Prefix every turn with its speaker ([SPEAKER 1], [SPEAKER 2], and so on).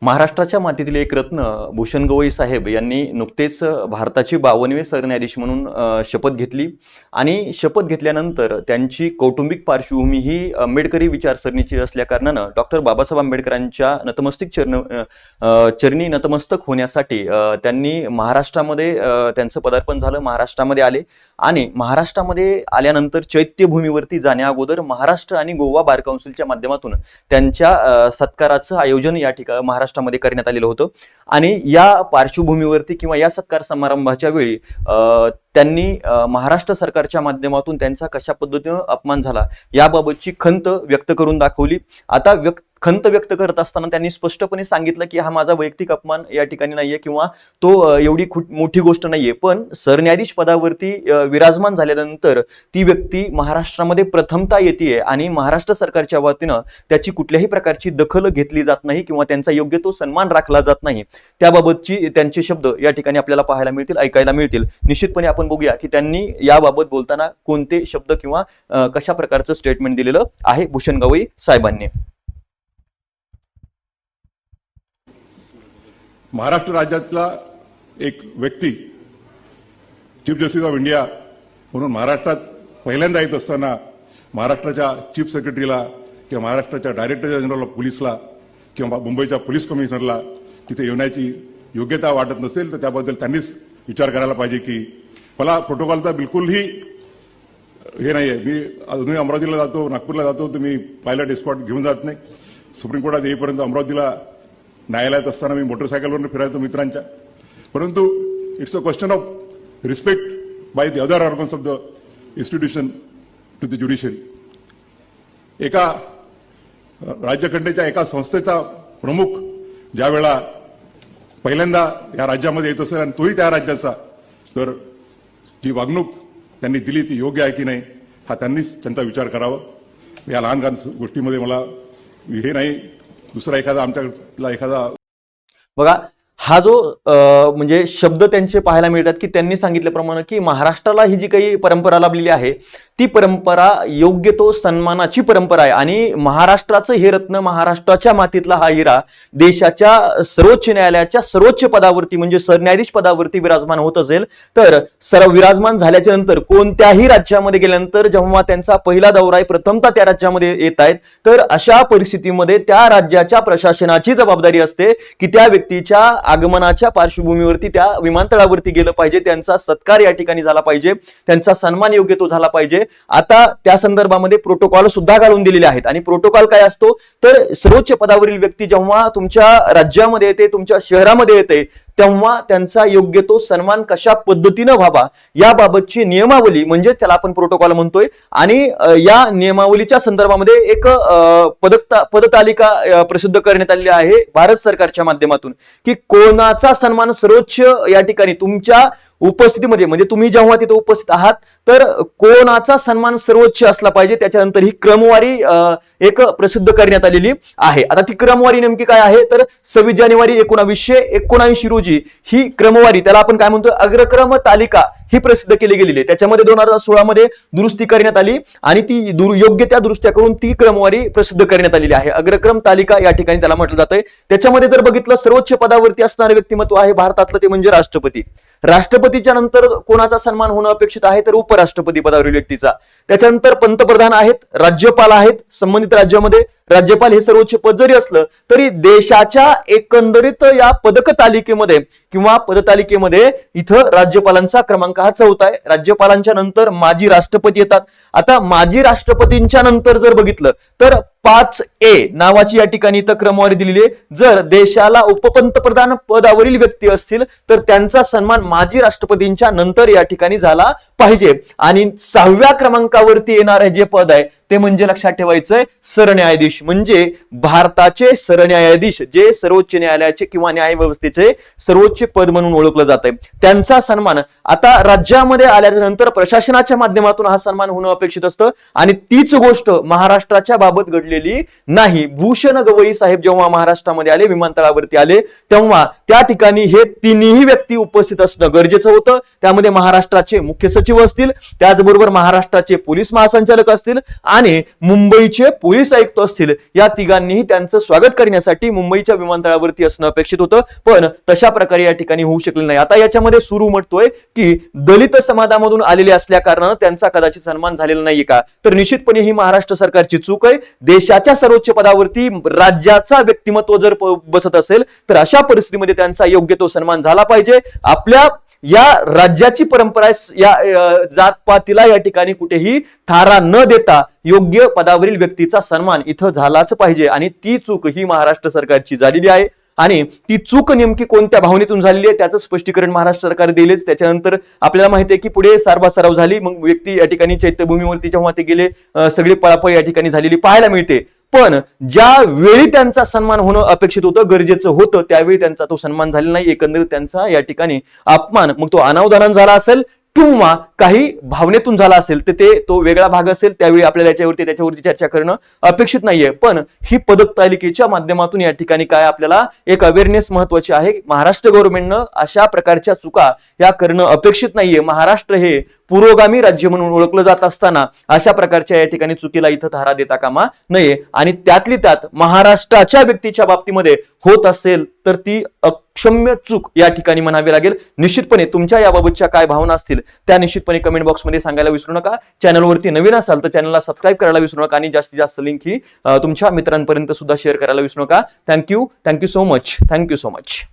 [SPEAKER 1] महाराष्ट्राच्या मातीतील एक रत्न भूषण गवई साहेब यांनी नुकतेच भारताचे 52वे सरन्यायाधीश म्हणून शपथ घेतली आणि शपथ घेतल्यानंतर त्यांची कौटुंबिक पार्श्वभूमी ही आंबेडकरी विचारसरणीची असल्या कारणानं डॉक्टर बाबासाहेब आंबेडकरांच्या चरणी नतमस्तक होण्यासाठी त्यांनी महाराष्ट्रामध्ये त्यांचं पदार्पण झालं, महाराष्ट्रामध्ये आले आणि महाराष्ट्रामध्ये आल्यानंतर चैत्यभूमीवरती जाण्या अगोदर महाराष्ट्र आणि गोवा बार काउन्सिलच्या माध्यमातून त्यांच्या सत्काराचं आयोजन या ठिकाणी महाराष्ट्रामध्ये करण्यात आलेलं होतं आणि या पार्श्वभूमीवरती किंवा या सत्कार समारंभाच्या वेळी त्यांनी महाराष्ट्र सरकारच्या माध्यमातून त्यांचा कशा पद्धतीने अपमान झाला याबाबतची खंत व्यक्त करून दाखवली। आता खंत व्यक्त करत असताना त्यांनी स्पष्टपणे सांगितलं की हा माझा वैयक्तिक अपमान या ठिकाणी नाहीये किंवा तो एवढी मोठी गोष्ट नाहीये, पण सरन्यायाधीश पदावरती विराजमान झाल्यानंतर ती व्यक्ती महाराष्ट्रामध्ये प्रथमता येते आणि महाराष्ट्र सरकारच्या वतीनं त्याची कुठल्याही प्रकारची दखल घेतली जात नाही किंवा त्यांचा योग्य तो सन्मान राखला जात नाही, त्याबाबतची त्यांचे शब्द या ठिकाणी आपल्याला पाहायला मिळतील, ऐकायला मिळतील। निश्चितपणे आपण बघूया की त्यांनी याबाबत बोलताना कोणते शब्द किंवा कशा प्रकारचं स्टेटमेंट दिलेलं आहे भूषण गवई साहेबांनी।
[SPEAKER 2] महाराष्ट्र राज्यातला एक व्यक्ती चीफ जस्टिस ऑफ इंडिया म्हणून महाराष्ट्रात पहिल्यांदा येत असताना महाराष्ट्राच्या चीफ सेक्रेटरीला किंवा महाराष्ट्राच्या डायरेक्टर जनरल ऑफ पोलीसला किंवा मुंबईच्या पोलीस कमिशनरला तिथे येण्याची योग्यता वाटत नसेल तर त्याबद्दल त्यांनीच विचार करायला पाहिजे की मला प्रोटोकॉलचा बिलकुलही हे नाही आहे। मी अजूनही अमरावतीला जातो, नागपूरला जातो तर मी पायलट एस्कॉर्ट घेऊन जात नाही। सुप्रीम कोर्टात येईपर्यंत अमरावतीला न्यायालयात असताना मी मोटरसायकलवरून फिरायचो मित्रांच्या, परंतु it's a question of respect by the other organs of the institution to the judiciary. एका राज्यघटनेच्या एका संस्थेचा प्रमुख ज्या वेळा पहिल्यांदा या राज्यामध्ये येत असेल आणि तोही त्या राज्याचा, तर जी वागणूक त्यांनी दिली ती योग्य आहे की नाही हा त्यांनीच त्यांचा विचार करावा। या लहान लहान गोष्टीमध्ये मला हे नाही, दुसरा एखादा आमच्याला एखादा
[SPEAKER 1] बघा हा जो म्हणजे शब्द त्यांचे पाहायला मिळतात की त्यांनी सांगितल्याप्रमाणे की महाराष्ट्राला ही जी काही परंपरा लाभलेली आहे ती परंपरा योग्य तो सन्मानाची परंपरा आहे आणि महाराष्ट्राचं हे रत्न, महाराष्ट्राच्या मातीतला हा हिरा देशाच्या सर्वोच्च न्यायालयाच्या सर्वोच्च पदावरती म्हणजे सरन्यायाधीश पदावरती विराजमान होत असेल तर विराजमान झाल्याच्या नंतर कोणत्याही राज्यामध्ये गेल्यानंतर जेव्हा त्यांचा पहिला दौरा आहे, प्रथमतः त्या राज्यामध्ये येत आहेत, तर अशा परिस्थितीमध्ये त्या राज्याच्या प्रशासनाची जबाबदारी असते की त्या व्यक्तीच्या आगमनाच्या पार्श्वभूमीवरती त्या विमानतळावरती गेलं पाहिजे, त्यांचा सत्कार या ठिकाणी झाला पाहिजे, त्यांचा सन्मान योग्य तो झाला पाहिजे। आता त्या संदर्भामध्ये प्रोटोकॉल सुद्धा घालून दिलेले आहेत आणि प्रोटोकॉल काय असतो तर सर्वोच्च पदावरील व्यक्ती जेव्हा तुमच्या राज्यामध्ये येते, तुमच्या शहरामध्ये येते, तेव्हा त्यांचा योग्य तो सन्मान कशा पद्धतीनं व्हावा याबाबतची नियमावली म्हणजे त्याला आपण प्रोटोकॉल म्हणतोय आणि या नियमावलीच्या संदर्भामध्ये एक पदतालिका प्रसिद्ध करण्यात आलेली आहे भारत सरकारच्या माध्यमातून की कोणाचा सन्मान सर्वोच्च या ठिकाणी तुमच्या उपस्थितीमध्ये म्हणजे तुम्ही जेव्हा तिथे उपस्थित आहात तर कोणाचा सन्मान सर्वोच्च असला पाहिजे, त्याच्यानंतर ही क्रमवारी एक प्रसिद्ध करण्यात आलेली आहे। आता ती क्रमवारी नेमकी काय आहे तर 26 जानेवारी 1979 रोजी ही क्रमवारी, त्याला आपण काय म्हणतो अग्रक्रम तालिका ही प्रसिद्ध केली गेलेली आहे। त्याच्यामध्ये 2016 मध्ये दुरुस्ती करण्यात आली आणि ती योग्य त्या दुरुस्त्या करून ती क्रमवारी प्रसिद्ध करण्यात आलेली आहे। अग्रक्रम तालिका या ठिकाणी त्याला म्हटलं जातंय। त्याच्यामध्ये जर बघितलं सर्वोच्च पदावरती असणारे व्यक्तिमत्व आहे भारतातलं ते म्हणजे राष्ट्रपती। राष्ट्रपतीच्या नंतर कोणाचा सन्मान होणं अपेक्षित आहे तर उपराष्ट्रपती पदावरील व्यक्तीचा। त्याच्यानंतर पंतप्रधान आहेत, राज्यपाल आहेत, संबंधित राज्यामध्ये राज्यपाल हे सर्वोच्च पद जरी असलं तरी देशाच्या एकंदरीत या पदक तालिकेमध्ये किंवा पदतालिकेमध्ये इथं राज्यपालांचा क्रमांक हा 4था आहे। राज्यपालांच्या नंतर माजी राष्ट्रपती येतात। आता माजी राष्ट्रपतींच्या नंतर जर बघितलं तर 5A नावाची या ठिकाणी इथं क्रमवारी दिलेली आहे। जर देशाला उपपंतप्रधान पदावरील व्यक्ती असतील तर त्यांचा सन्मान माजी राष्ट्रपतींच्या नंतर या ठिकाणी झाला पाहिजे आणि 6व्या क्रमांकावरती येणारे जे पद आहे ते म्हणजे लक्षात ठेवायचंय सरन्यायाधीश, म्हणजे भारताचे सरन्यायाधीश जे सर्वोच्च न्यायालयाचे किंवा न्याय व्यवस्थेचे सर्वोच्च पद म्हणून ओळखलं जात आहे, त्यांचा सन्मान आता राज्यामध्ये आल्याच्या नंतर प्रशासनाच्या माध्यमातून हा सन्मान होणं अपेक्षित असतं आणि तीच गोष्ट महाराष्ट्राच्या बाबत घडलेली नाही। भूषण गवई साहेब जेव्हा महाराष्ट्रामध्ये आले, विमानतळावरती आले, तेव्हा त्या ठिकाणी हे तिन्ही व्यक्ती उपस्थित असणं गरजेचं होतं। त्यामध्ये महाराष्ट्राचे मुख्य सचिव असतील, त्याचबरोबर महाराष्ट्राचे पोलीस महासंचालक असतील आणि मुंबईचे पोलीस आयुक्त असतील, या तिघांनीही त्यांचं स्वागत करण्यासाठी मुंबईच्या विमानतळावरती असणं अपेक्षित होतं, पण तशा प्रकारे या ठिकाणी होऊ शकले नाही. आता याच्यामध्ये सुरू म्हणतोय की दलित समाजामधून आलेले असल्या कारणानं त्यांचा कदाचित सन्मान झालेला नाहीये का, तर निश्चितपणे ही महाराष्ट्र सरकारची चूक आहे. देशाच्या सर्वोच्च पदावरती राज्याचा व्यक्तिमत्व जर बसत असेल तर अशा परिस्थितीमध्ये त्यांचा योग्य तो सन्मान झाला पाहिजे. आपल्या या राज्याची परंपरा या जातपातीला या ठिकाणी कुठेही थारा न देता योग्य पदावरील व्यक्तीचा सन्मान इथं झालाच पाहिजे, आणि ती चूक ही महाराष्ट्र सरकारची झालेली आहे. आणि ती चूक नेमकी कोणत्या भावनेतून झालेली आहे त्याचं स्पष्टीकरण महाराष्ट्र सरकार देईलच. त्याच्यानंतर आपल्याला माहिती आहे की पुढे सारबासाराव झाली, मग व्यक्ती या ठिकाणी चैत्यभूमीवरती जेव्हा ते गेले सगळी पळापळ या ठिकाणी झालेली पाहायला मिळते. पण ज्या वेळी त्यांचा सन्मान होणं अपेक्षित होतं, गरजेचं होतं, त्यावेळी त्यांचा तो सन्मान झालेला नाही. एकंदरीत त्यांचा या ठिकाणी अपमान, मग तो अनावधानाने झाला असेल किंवा काही भावनेतून झाला असेल तर तो वेगळा भाग असेल, त्यावेळी आपल्याला त्याच्यावरती चर्चा करणं अपेक्षित नाहीये. पण ही पदक तालिकेच्या माध्यमातून या ठिकाणी काय आपल्याला एक अवेअरनेस महत्वाची आहे. महाराष्ट्र गव्हर्नमेंटनं अशा प्रकारच्या चुका या करणं अपेक्षित नाहीये. महाराष्ट्र हे पुरोगामी राज्य म्हणून ओळखलं जात असताना अशा प्रकारच्या या ठिकाणी चुकीला इथं थारा देता कामा नये. आणि त्यातली त्यात महाराष्ट्राच्या व्यक्तीच्या बाबतीमध्ये होत असेल तर ती अक्षम्य चूक या ठिकाणी म्हणावी लागेल. निश्चितपणे तुमच्या याबाबतच्या काय भावना असतील त्या निश्चितपणे कमेंट बॉक्समध्ये सांगायला विसरू नका. चॅनलवरती नवीन असाल तर चॅनलला सबस्क्राईब करायला विसरू नका आणि जास्तीत जास्त लिंक ही तुमच्या मित्रांपर्यंत सुद्धा शेअर करायला विसरू नका. Thank you so much.